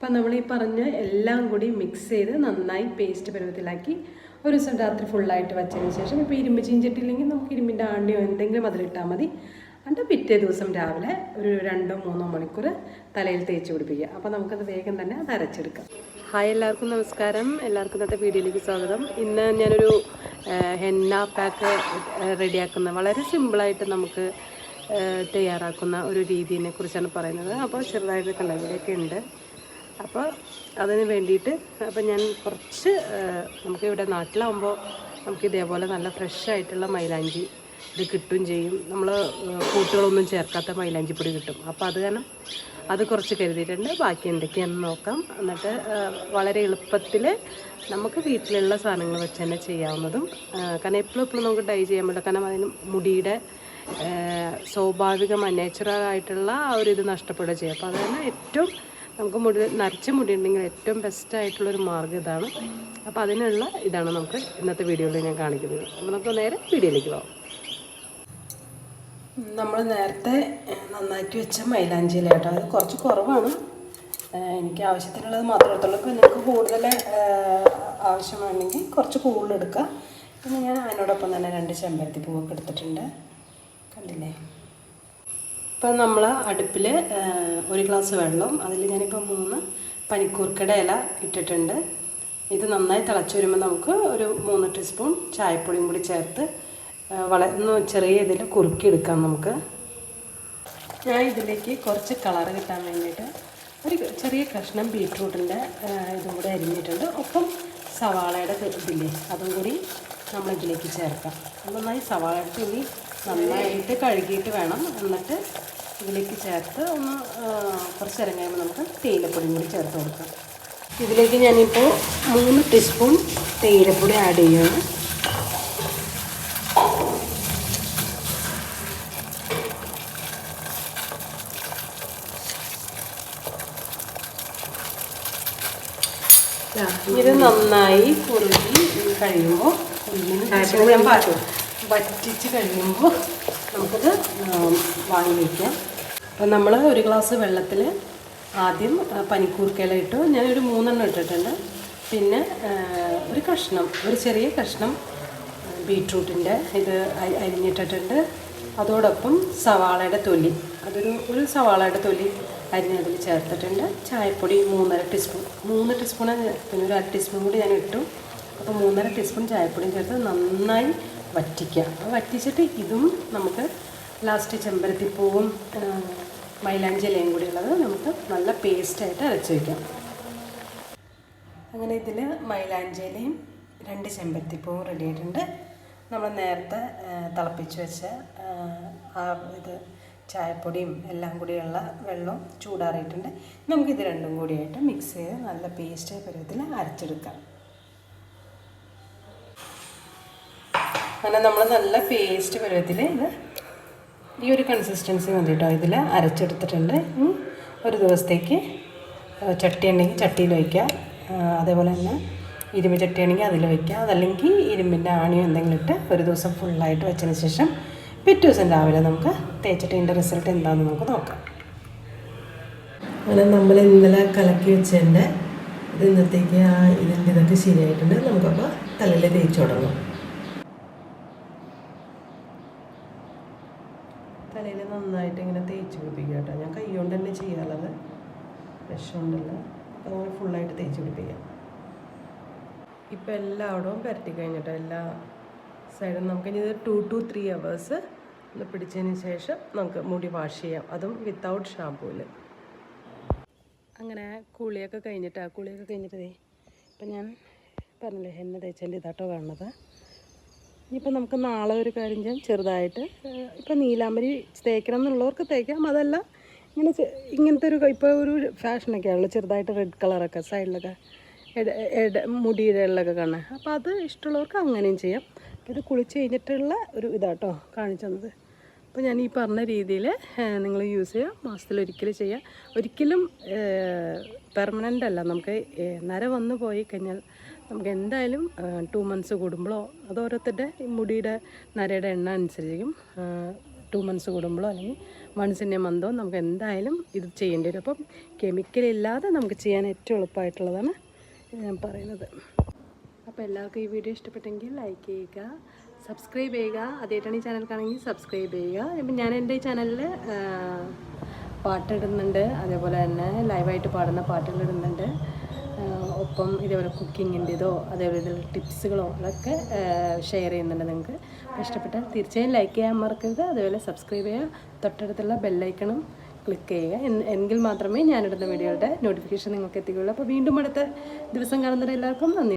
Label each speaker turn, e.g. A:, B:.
A: അപ്പം നമ്മൾ ഈ പറഞ്ഞ എല്ലാം കൂടി മിക്സ് ചെയ്ത് നന്നായി പേസ്റ്റ് പരുവത്തിലാക്കി ഒരു ദിവസം രാത്രി ഫുള്ളായിട്ട് വെച്ചതിന് ശേഷം ഇപ്പോൾ ഇരുമ്പ് ചീഞ്ചട്ടില്ലെങ്കിൽ നമുക്ക് ഇരുമ്പിൻ്റെ ആണ്ടിയോ എന്തെങ്കിലും അതിലിട്ടാൽ മതി. എന്നിട്ട് പിറ്റേ ദിവസം രാവിലെ ഒരു 2-3 മണിക്കൂർ തലയിൽ തേച്ച് പിടിപ്പിക്കുക. അപ്പോൾ നമുക്കത് വേഗം തന്നെ അത് അരച്ചെടുക്കാം. ഹായ്, എല്ലാവർക്കും നമസ്കാരം. എല്ലാവർക്കും ഇന്നത്തെ വീഡിയോയിലേക്ക് സ്വാഗതം. ഇന്ന് ഞാനൊരു ഹെന്ന പാക്ക് റെഡിയാക്കുന്ന വളരെ സിമ്പിളായിട്ട് നമുക്ക് തയ്യാറാക്കുന്ന ഒരു രീതിയെ കുറിച്ചാണ് പറയുന്നത്. അപ്പോൾ ചെറുതായിട്ട് കളവിലൊക്കെ ഉണ്ട്. അപ്പോൾ അതിന് വേണ്ടിയിട്ട് ഞാൻ കുറച്ച് നമുക്കിവിടെ നാട്ടിലാകുമ്പോൾ നമുക്ക് ഇതേപോലെ നല്ല ഫ്രഷ് ആയിട്ടുള്ള മൈലാഞ്ചി ഇത് കിട്ടുകയും ചെയ്യും. നമ്മൾ കൂട്ടുകളൊന്നും ചേർക്കാത്ത മൈലാഞ്ചിപ്പൊടി കിട്ടും. അപ്പോൾ അത് കാരണം അത് കുറച്ച് കരുതിയിട്ടുണ്ട്. ബാക്കി എന്തൊക്കെയാണെന്ന് നോക്കാം. എന്നിട്ട് വളരെ എളുപ്പത്തിൽ നമുക്ക് വീട്ടിലുള്ള സാധനങ്ങൾ വെച്ച് തന്നെ ചെയ്യാവുന്നതും, കാരണം എപ്പോഴും നമുക്ക് ഡൈ ചെയ്യാൻ പറ്റില്ല. കാരണം അതിന് മുടിയുടെ സ്വാഭാവിക നാച്ചുറലായിട്ടുള്ള ആ ഒരു ഇത് നഷ്ടപ്പെടുകയും ചെയ്യും. അപ്പോൾ അതാണ് ഏറ്റവും നമുക്ക് നരച്ച മുടി ഉണ്ടെങ്കിൽ ഏറ്റവും ബെസ്റ്റായിട്ടുള്ളൊരു മാർഗ്ഗം ഇതാണ്. അപ്പോൾ അതിനുള്ള ഇതാണ് നമുക്ക് ഇന്നത്തെ വീഡിയോയിൽ ഞാൻ കാണിക്കുന്നത്. അപ്പോൾ നമുക്ക് നേരെ വീഡിയോയിലേക്ക് പോകാം. നമ്മൾ നേരത്തെ നന്നാക്കി വെച്ച മൈലാഞ്ചിയില കേട്ടോ, അത് കുറച്ച് കുറവാണ്. എനിക്ക് ആവശ്യത്തിനുള്ളത് മാത്രമേ എടുത്തുള്ളൂ. ഇപ്പോൾ നിങ്ങൾക്ക് കൂടുതൽ ആവശ്യമാണെങ്കിൽ കുറച്ച് കൂടുതലെടുക്കുക. പിന്നെ ഞാൻ അതിനോടൊപ്പം തന്നെ 2 ചെമ്പരത്തി പൂവൊക്കെ എടുത്തിട്ടുണ്ട്. കണ്ടില്ലേ? ഇപ്പം നമ്മൾ അടുപ്പിൽ 1 ഗ്ലാസ് വെള്ളം, അതിൽ ഞാനിപ്പോൾ 3 പനിക്കൂർക്കയുടെ ഇല ഇട്ടിട്ടുണ്ട്. ഇത് നന്നായി തിളച്ച് വരുമ്പോൾ നമുക്ക് ഒരു 3 ടീസ്പൂൺ ചായപ്പൊടിയും കൂടി ചേർത്ത് ഒന്ന് ചെറിയ ഇതിൽ കുറുക്കിയെടുക്കാം. നമുക്ക് ഞാൻ ഇതിലേക്ക് കുറച്ച് കളർ കിട്ടാൻ വേണ്ടിയിട്ട് ഒരു ചെറിയ കഷ്ണം ബീറ്റ്റൂട്ടിൻ്റെ ഇതും കൂടി അരിഞ്ഞിട്ടുണ്ട്. ഒപ്പം സവാളയുടെ ഇതില്ലേ അതും കൂടി നമ്മളിതിലേക്ക് ചേർക്കാം. നന്നായി സവാളയുടെ തുള്ളി നന്നായിട്ട് കഴുകിയിട്ട് വേണം. എന്നിട്ട് ഇതിലേക്ക് ചേർത്ത് ഒന്ന് കുറച്ച് നേരം കഴിയുമ്പോൾ നമുക്ക് തേയിലപ്പൊടിയും കൂടി ചേർത്ത് കൊടുക്കാം. ഇതിലേക്ക് ഞാനിപ്പോൾ 3 ടീസ്പൂൺ തേയിലപ്പൊടി ആഡ് ചെയ്യുകയാണ്. ഇത് നന്നായി കുറുകി കഴിയുമ്പോൾ വറ്റിച്ച് കഴിയുമ്പോൾ നമുക്കത് വാങ്ങി വയ്ക്കാം. അപ്പം നമ്മൾ 1 ഗ്ലാസ് വെള്ളത്തിൽ ആദ്യം പനിക്കൂർക്കയില ഇട്ടു. ഞാനൊരു 3 എണ്ണം ഇട്ടിട്ടുണ്ട്. പിന്നെ ഒരു ചെറിയ കഷ്ണം ബീട്രൂട്ടിൻ്റെ ഇത് അരിഞ്ഞിട്ടിട്ടുണ്ട്. അതോടൊപ്പം സവാളയുടെ തൊലി, ഒരു സവാളയുടെ തൊലി അരിഞ്ഞതിൽ ചേർത്തിട്ടുണ്ട്. ചായപ്പൊടി 3.5 ടീസ്പൂൺ, 3 ടീസ്പൂൺ പിന്നെ ഒരു 1/2 ടീസ്പൂൺ കൂടി ഞാൻ ഇട്ടു. അപ്പോൾ 3.5 ടീസ്പൂൺ ചായപ്പൊടിയും ചേർത്ത് നന്നായി വറ്റിക്കുക. വറ്റിച്ചിട്ട് ഇതും നമുക്ക് ലാസ്റ്റ് ചെമ്പരത്തിപ്പൂവും മൈലാഞ്ചി ഇലയും കൂടി ഉള്ളത് നമുക്ക് നല്ല പേസ്റ്റായിട്ട് അരച്ച് വയ്ക്കാം. അങ്ങനെ ഇതിൽ മൈലാഞ്ചി ഇലയും 2 ചെമ്പരത്തിപ്പൂവും റെഡി ആയിട്ടുണ്ട്. നമ്മൾ നേരത്തെ തിളപ്പിച്ച് വെച്ച ഇത് ചായപ്പൊടിയും എല്ലാം കൂടിയുള്ള വെള്ളം ചൂടാറിയിട്ടുണ്ട്. നമുക്കിത് രണ്ടും കൂടിയായിട്ട് മിക്സ് ചെയ്ത് നല്ല പേസ്റ്റ് പരുവത്തിൽ അരച്ചെടുക്കാം. അങ്ങനെ നമ്മൾ നല്ല പേസ്റ്റ് പരുവത്തിൽ ഇത് ഈ ഒരു കൺസിസ്റ്റൻസി മതി കേട്ടോ. ഇതിൽ അരച്ചെടുത്തിട്ടുണ്ട്. ഒരു ദിവസത്തേക്ക് ചട്ടി ഉണ്ടെങ്കിൽ ചട്ടിയിൽ വയ്ക്കുക. അതേപോലെ തന്നെ ഇരുമ്പ് ചട്ടി ആണെങ്കിൽ അതിൽ വയ്ക്കുക. അതല്ലെങ്കിൽ ഇരുമ്പിൻ്റെ ആണിയോ എന്തെങ്കിലും ഇട്ട് ഒരു ദിവസം ഫുള്ളായിട്ട് വെച്ചതിന് ശേഷം പിറ്റേ ദിവസം രാവിലെ നമുക്ക് തേച്ചിട്ട് ഇതിൻ്റെ റിസൾട്ട് എന്താണെന്ന് നമുക്ക് നോക്കാം. അങ്ങനെ നമ്മൾ ഇന്നലെ കലക്കി വെച്ചതിൻ്റെ ഇത് ഇന്നത്തേക്ക് ഇതിൻ്റെ ഇതൊക്കെ ശരിയായിട്ടുണ്ട്. നമുക്കപ്പോൾ തലയിൽ തേച്ച് തുടങ്ങാം. തലയിൽ നന്നായിട്ട് ഇങ്ങനെ തേച്ച് പിടിപ്പിക്കുക കേട്ടോ. ഞാൻ കൈ കൊണ്ട് തന്നെ ചെയ്യാറുള്ളത്, ബ്രഷ് കൊണ്ടല്ല. അങ്ങനെ ഫുള്ളായിട്ട് തേച്ച് പിടിപ്പിക്കാം. ഇപ്പോൾ എല്ലായിടവും പരത്തി കഴിഞ്ഞിട്ടോ, എല്ലാ സൈഡും നമുക്കിനി ഇത് 2 to 3 hours ഒന്ന് പിടിച്ചതിന് ശേഷം നമുക്ക് മുടി വാഷ് ചെയ്യാം, അതും വിത്തൗട്ട് ഷാമ്പൂവിൽ. അങ്ങനെ കുളിയൊക്കെ കഴിഞ്ഞിട്ടേ ഇപ്പം ഞാൻ പറഞ്ഞില്ലേ എണ്ണ തേച്ചതിൻ്റെ ഇതാട്ടോ കാണുന്നത്. ഇനിയിപ്പോൾ നമുക്ക് നാളെ ഒരു കാര്യം ചെയ്യാം, ചെറുതായിട്ട് ഇപ്പം നീലാമ്പരി തേക്കണം എന്നുള്ളവർക്ക് തേക്കാം. അതല്ല ഇങ്ങനത്തെ ഇപ്പോൾ ഒരു ഫാഷനൊക്കെ ആണല്ലോ, ചെറുതായിട്ട് റെഡ് കളറൊക്കെ സൈഡിലൊക്കെ മുടിയുടെ ഇടയിലൊക്കെ കാണാൻ. അപ്പോൾ അത് ഇഷ്ടമുള്ളവർക്ക് അങ്ങനെയും ചെയ്യാം. ഇത് കുളിച്ച് കഴിഞ്ഞിട്ടുള്ള ഒരു ഇതാട്ടോ കാണിച്ചു തന്നത്. അപ്പോൾ ഞാൻ ഈ പറഞ്ഞ രീതിയിൽ നിങ്ങൾ യൂസ് ചെയ്യുക. മാസത്തിലൊരിക്കൽ ചെയ്യുക. ഒരിക്കലും പെർമനൻ്റ് അല്ല. നമുക്ക് നര വന്നു പോയി കഴിഞ്ഞാൽ നമുക്ക് എന്തായാലും 2 months കൂടുമ്പോഴോ, അത് ഓരോരുത്തരുടെ മുടിയുടെ നരയുടെ എണ്ണ അനുസരിച്ചിരിക്കും. 2 months കൂടുമ്പോഴോ അല്ലെങ്കിൽ വൺസിൻ്റെ മന്തവും നമുക്ക് എന്തായാലും ഇത് ചെയ്യേണ്ടി വരും. അപ്പം കെമിക്കലില്ലാതെ നമുക്ക് ചെയ്യാൻ ഏറ്റവും എളുപ്പമായിട്ടുള്ളതാണ് ഞാൻ പറയുന്നത്. അപ്പോൾ എല്ലാവർക്കും ഈ വീഡിയോ ഇഷ്ടപ്പെട്ടെങ്കിൽ ലൈക്ക് ചെയ്യുക, സബ്സ്ക്രൈബ് ചെയ്യുക. ആദ്യമായിട്ടാണ് ഈ ചാനൽ കാണുമെങ്കിൽ സബ്സ്ക്രൈബ് ചെയ്യുക. ഇപ്പം ഞാൻ എൻ്റെ ഈ ചാനലിൽ പാട്ടിടുന്നുണ്ട്, അതേപോലെ തന്നെ ലൈവായിട്ട് പാടുന്ന പാട്ടുകളിടുന്നുണ്ട്. ഒപ്പം ഇതേപോലെ കുക്കിങ്ങിൻ്റെതോ അതേപോലെ ഇതിൽ ടിപ്സുകളോ അതൊക്കെ ഷെയർ ചെയ്യുന്നുണ്ട്. നിങ്ങൾക്ക് ഇഷ്ടപ്പെട്ടാൽ തീർച്ചയായും ലൈക്ക് ചെയ്യാൻ മറക്കരുത്. അതേപോലെ സബ്സ്ക്രൈബ് ചെയ്യുക, തൊട്ടടുത്തുള്ള ബെല്ലൈക്കണും ക്ലിക്ക് ചെയ്യുക. എങ്കിൽ മാത്രമേ ഞാനിടുന്ന വീഡിയോയുടെ നോട്ടിഫിക്കേഷൻ നിങ്ങൾക്ക് എത്തിക്കുകയുള്ളൂ. അപ്പോൾ വീണ്ടും അടുത്ത ദിവസം കാണുന്നവരെല്ലാവർക്കും നന്ദി.